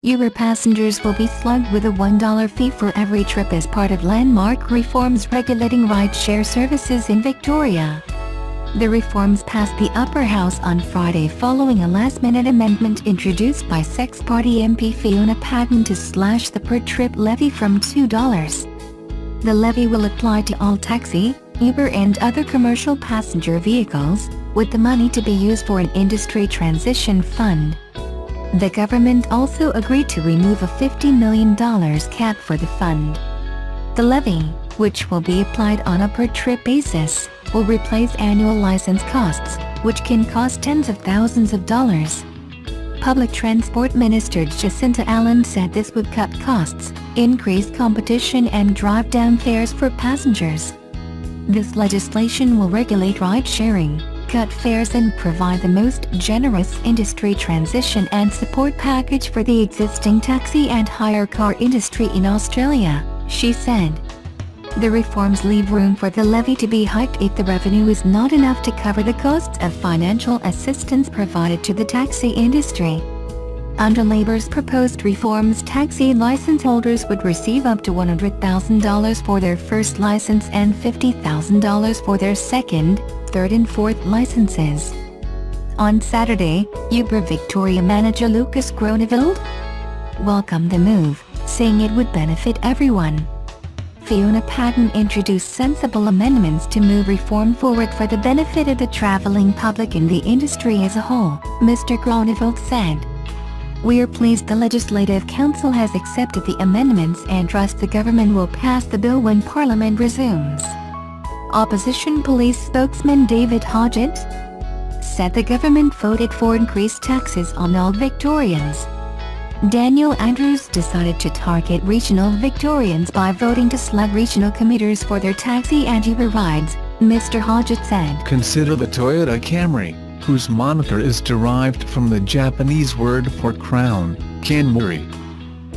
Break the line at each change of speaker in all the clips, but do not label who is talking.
Uber passengers will be slugged with a $1 fee for every trip as part of landmark reforms regulating ride-share services in Victoria. The reforms passed the Upper House on Friday following a last-minute amendment introduced by Sex Party MP Fiona Patten to slash the per-trip levy from $2. The levy will apply to all taxi, Uber and other commercial passenger vehicles, with the money to be used for an industry transition fund. The government also agreed to remove a $50 million cap for the fund. The levy, which will be applied on a per-trip basis, will replace annual license costs, which can cost tens of thousands of dollars. Public Transport Minister Jacinta Allen said this would cut costs, increase competition and drive down fares for passengers. This legislation will regulate ride-sharing, cut fares and provide the most generous industry transition and support package for the existing taxi and hire car industry in Australia, she said. The reforms leave room for the levy to be hiked if the revenue is not enough to cover the costs of financial assistance provided to the taxi industry. Under Labor's proposed reforms, taxi license holders would receive up to $100,000 for their first license and $50,000 for their second, third and fourth licenses. On Saturday, Uber Victoria manager Lucas Groneveld welcomed the move, saying it would benefit everyone. Fiona Patten introduced sensible amendments to move reform forward for the benefit of the travelling public and the industry as a whole, Mr. Groneveld said. We are pleased the Legislative Council has accepted the amendments and trust the government will pass the bill when Parliament resumes. Opposition Police spokesman David Hodgett said the government voted for increased taxes on all Victorians. Daniel Andrews decided to target regional Victorians by voting to slug regional commuters for their taxi and Uber rides, Mr. Hodgett said.
Consider the Toyota Camry, whose moniker is derived from the Japanese word for crown, Kanmuri.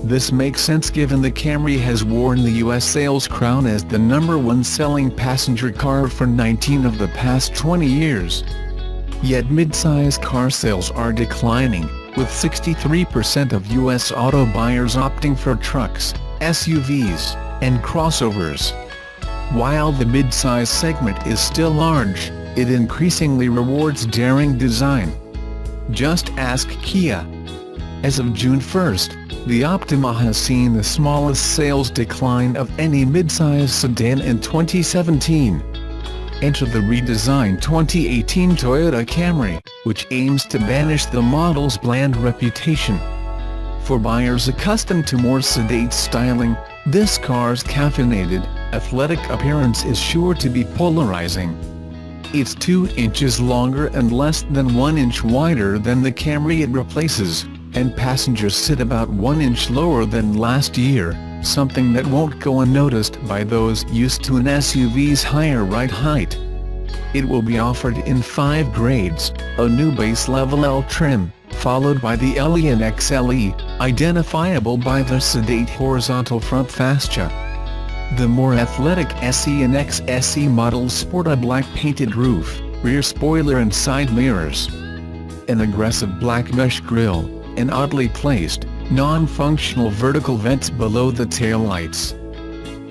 This makes sense given the Camry has worn the U.S. sales crown as the #1 selling passenger car for 19 of the past 20 years. Yet mid-size car sales are declining, with 63% of U.S. auto buyers opting for trucks, SUVs, and crossovers. While the mid-size segment is still large, it increasingly rewards daring design. Just ask Kia. As of June 1st, the Optima has seen the smallest sales decline of any mid-size sedan in 2017. Enter the redesigned 2018 Toyota Camry, which aims to banish the model's bland reputation. For buyers accustomed to more sedate styling, this car's caffeinated, athletic appearance is sure to be polarizing. It's 2 inches longer and less than 1 inch wider than the Camry it replaces, and passengers sit about 1 inch lower than last year, something that won't go unnoticed by those used to an SUV's higher ride height. It will be offered in 5 grades, a new base level L trim, followed by the LE and XLE, identifiable by the sedate horizontal front fascia. The more athletic SE and XSE models sport a black painted roof, rear spoiler and side mirrors, an aggressive black mesh grille, and oddly placed, non-functional vertical vents below the taillights.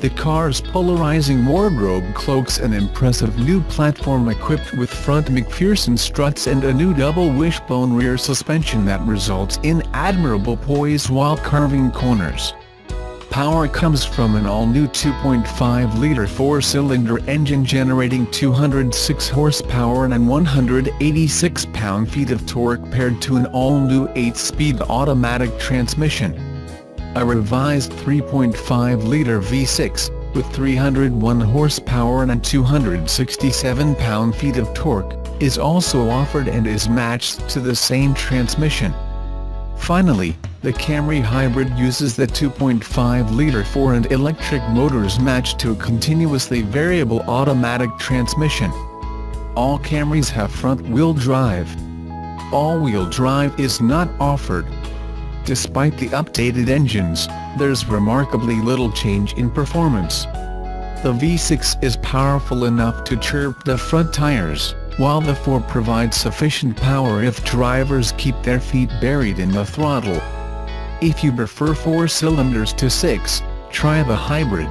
The car's polarizing wardrobe cloaks an impressive new platform equipped with front McPherson struts and a new double wishbone rear suspension that results in admirable poise while carving corners. Power comes from an all-new 2.5-liter 4-cylinder engine generating 206 horsepower and 186 pound-feet of torque paired to an all-new 8-speed automatic transmission. A revised 3.5-liter V6, with 301 horsepower and 267 pound-feet of torque, is also offered and is matched to the same transmission. Finally, the Camry Hybrid uses the 2.5-liter 4 and electric motors matched to a continuously variable automatic transmission. All Camrys have front-wheel drive. All-wheel drive is not offered. Despite the updated engines, there's remarkably little change in performance. The V6 is powerful enough to chirp the front tires, while the 4 provides sufficient power if drivers keep their feet buried in the throttle. If you prefer 4 cylinders to 6, try the hybrid.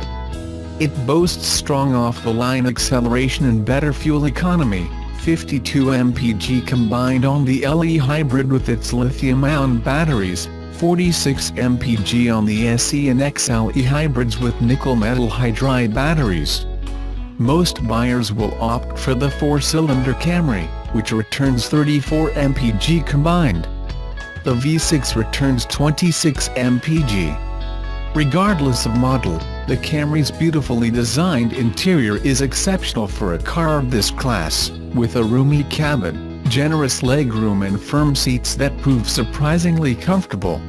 It boasts strong off-the-line acceleration and better fuel economy, 52 mpg combined on the LE hybrid with its lithium-ion batteries, 46 mpg on the SE and XLE hybrids with nickel-metal hydride batteries. Most buyers will opt for the 4-cylinder Camry, which returns 34 mpg combined. The V6 returns 26 mpg. Regardless of model, the Camry's beautifully designed interior is exceptional for a car of this class, with a roomy cabin, generous legroom and firm seats that prove surprisingly comfortable.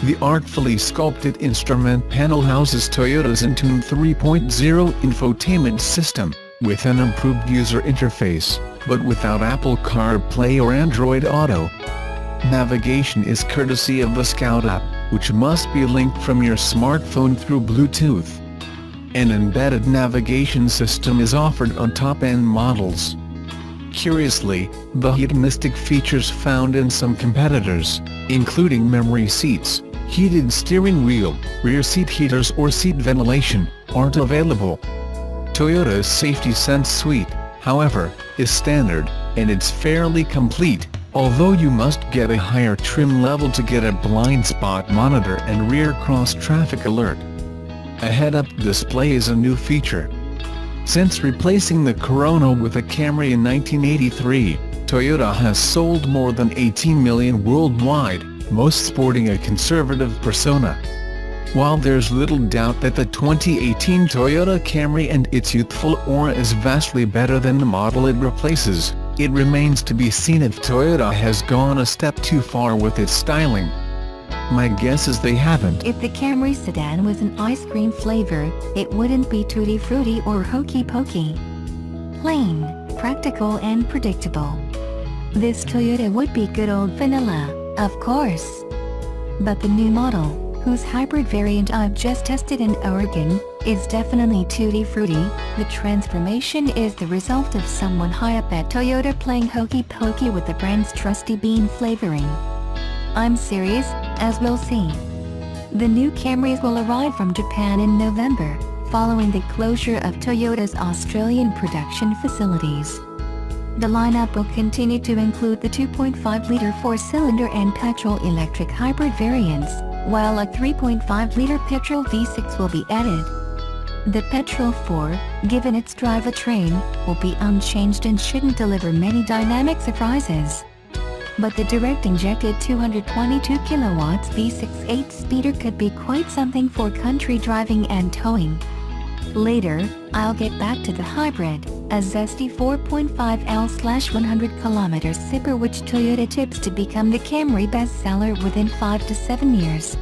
The artfully sculpted instrument panel houses Toyota's Entune 3.0 infotainment system, with an improved user interface, but without Apple CarPlay or Android Auto. Navigation is courtesy of the Scout app, which must be linked from your smartphone through Bluetooth. An embedded navigation system is offered on top-end models. Curiously, the hedonistic features found in some competitors, including memory seats, heated steering wheel, rear seat heaters or seat ventilation, aren't available. Toyota's Safety Sense Suite, however, is standard, and it's fairly complete, although you must get a higher trim level to get a blind spot monitor and rear cross-traffic alert. A head-up display is a new feature. Since replacing the Corona with a Camry in 1983, Toyota has sold more than 18 million worldwide, most sporting a conservative persona. While there's little doubt that the 2018 Toyota Camry and its youthful aura is vastly better than the model it replaces, it remains to be seen if Toyota has gone a step too far with its styling. My guess is they haven't.
If the Camry sedan was an ice cream flavor, it wouldn't be tutti frutti or hokey pokey. Plain, practical and predictable. This Toyota would be good old vanilla, of course. But the new model, whose hybrid variant I've just tested in Oregon, is definitely tutti frutti. The transformation is the result of someone high up at Toyota playing hokey pokey with the brand's trusty bean flavoring. I'm serious, as we'll see. The new Camrys will arrive from Japan in November, following the closure of Toyota's Australian production facilities. The lineup will continue to include the 2.5-liter 4-cylinder and petrol-electric hybrid variants, while a 3.5-liter petrol V6 will be added. The Petrol 4, given its drivetrain, will be unchanged and shouldn't deliver many dynamic surprises. But the direct-injected 222 kilowatts V6 8-speeder could be quite something for country driving and towing. Later, I'll get back to the hybrid, a zesty 4.5L/100 km sipper which Toyota tips to become the Camry bestseller within 5 to 7 years.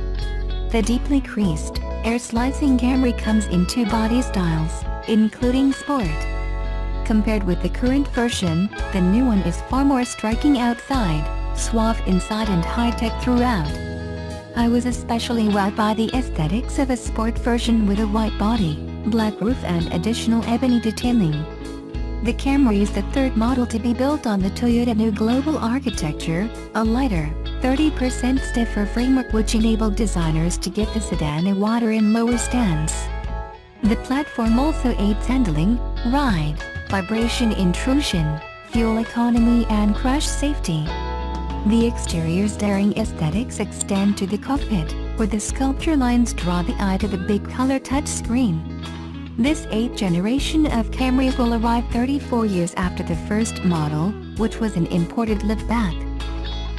The deeply creased, air-slicing Camry comes in 2 body styles, including Sport. Compared with the current version, the new one is far more striking outside, suave inside and high-tech throughout. I was especially wowed by the aesthetics of a Sport version with a white body, black roof and additional ebony detailing. The Camry is the third model to be built on the Toyota New Global Architecture, a lighter, 30% stiffer framework which enabled designers to give the sedan a wider and lower stance. The platform also aids handling, ride, vibration intrusion, fuel economy and crash safety. The exterior's daring aesthetics extend to the cockpit, where the sculpture lines draw the eye to the big color touchscreen. This 8th generation of Camrys will arrive 34 years after the first model, which was an imported liftback.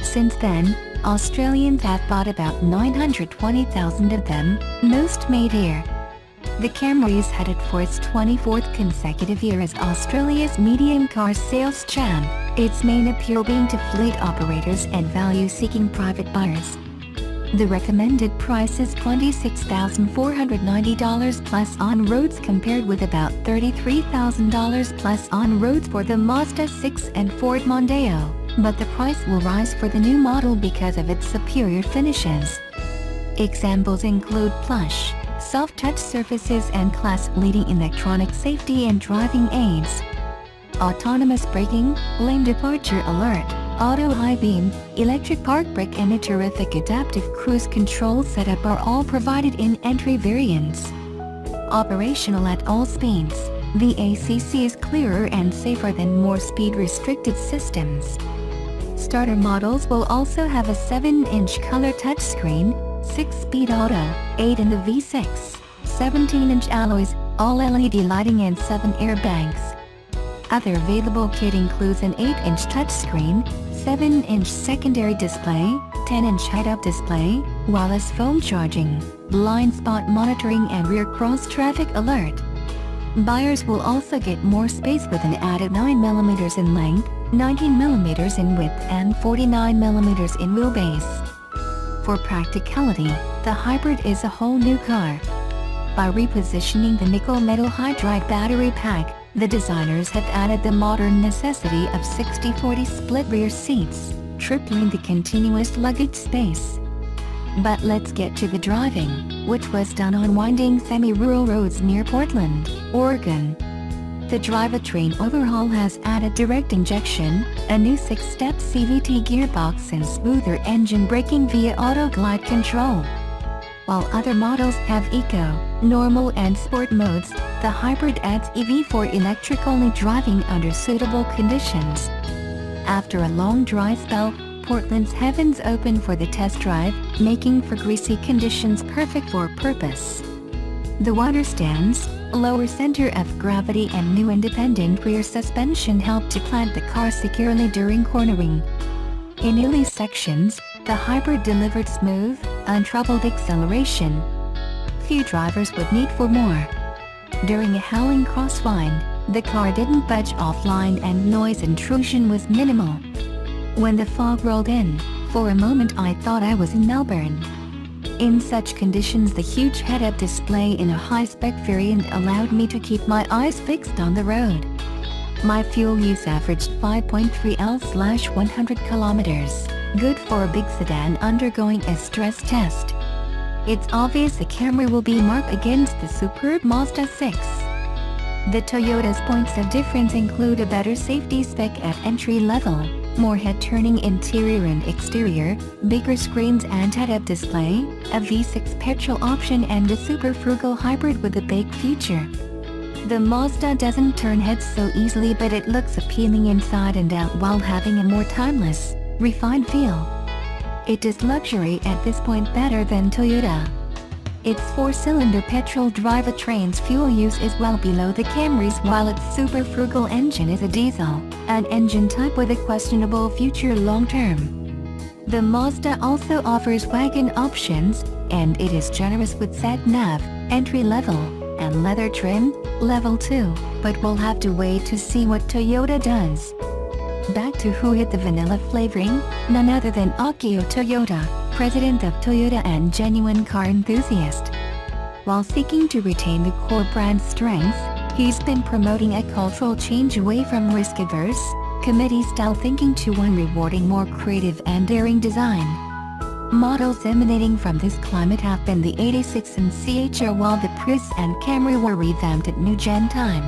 Since then, Australians have bought about 920,000 of them, most made here. The Camry is headed for its 24th consecutive year as Australia's medium car sales champ, its main appeal being to fleet operators and value-seeking private buyers. The recommended price is $26,490 plus on roads compared with about $33,000 plus on roads for the Mazda 6 and Ford Mondeo, but the price will rise for the new model because of its superior finishes. Examples include plush, soft touch surfaces and class-leading electronic safety and driving aids, autonomous braking, lane departure alert, auto high beam, electric park brake and a terrific adaptive cruise control setup are all provided in entry variants. Operational at all speeds, the ACC is clearer and safer than more speed-restricted systems. Starter models will also have a 7-inch color touchscreen, 6-speed auto, 8 in the V6, 17-inch alloys, all LED lighting and 7 airbags. Other available kit includes an 8-inch touchscreen, 7-inch secondary display, 10-inch head-up display, wireless phone charging, blind spot monitoring and rear cross-traffic alert. Buyers will also get more space with an added 9mm in length, 19mm in width and 49mm in wheelbase. For practicality, the hybrid is a whole new car. By repositioning the nickel metal hydride battery pack, the designers have added the modern necessity of 60/40 split rear seats, tripling the continuous luggage space. But let's get to the driving, which was done on winding semi-rural roads near Portland, Oregon. The drivetrain overhaul has added direct injection, a new 6-step CVT gearbox and smoother engine braking via auto glide control. While other models have eco, normal and sport modes, the hybrid adds EV for electric-only driving under suitable conditions. After a long dry spell, Portland's heavens open for the test drive, making for greasy conditions perfect for purpose. The wider stands, lower center of gravity and new independent rear suspension help to plant the car securely during cornering. In hilly sections, the hybrid delivered smooth, untroubled acceleration. Few drivers would need for more. During a howling crosswind, the car didn't budge offline and noise intrusion was minimal. When the fog rolled in, for a moment I thought I was in Melbourne. In such conditions, the huge head-up display in a high-spec variant allowed me to keep my eyes fixed on the road. My fuel use averaged 5.3 L/100 kilometers, good for a big sedan undergoing a stress test. It's obvious the Camry will be marked against the superb Mazda 6. The Toyota's points of difference include a better safety spec at entry level, more head-turning interior and exterior, bigger screens and head-up display, a V6 petrol option and a super frugal hybrid with a bake feature. The Mazda doesn't turn heads so easily, but it looks appealing inside and out while having a more timeless, refined feel. It is luxury at this point better than Toyota. Its 4-cylinder petrol drivetrain's fuel use is well below the Camry's, while its super frugal engine is a diesel, an engine type with a questionable future long-term. The Mazda also offers wagon options, and it is generous with sat-nav, entry-level, and leather trim, level 2, but we'll have to wait to see what Toyota does. Back to who hit the vanilla flavoring, none other than Akio Toyoda, president of Toyota and genuine car enthusiast. While seeking to retain the core brand strengths, he's been promoting a cultural change away from risk-averse, committee-style thinking to one rewarding more creative and daring design. Models emanating from this climate have been the 86 and CHR, while the Prius and Camry were revamped at New Gen time.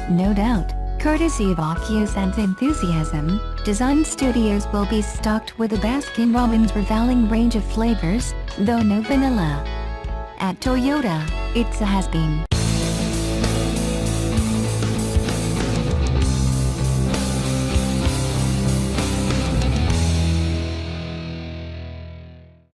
No doubt, courtesy of Akio's sense enthusiasm, design studios will be stocked with a Baskin-Robbins revealing range of flavors, though no vanilla. At Toyota, it's a has-been.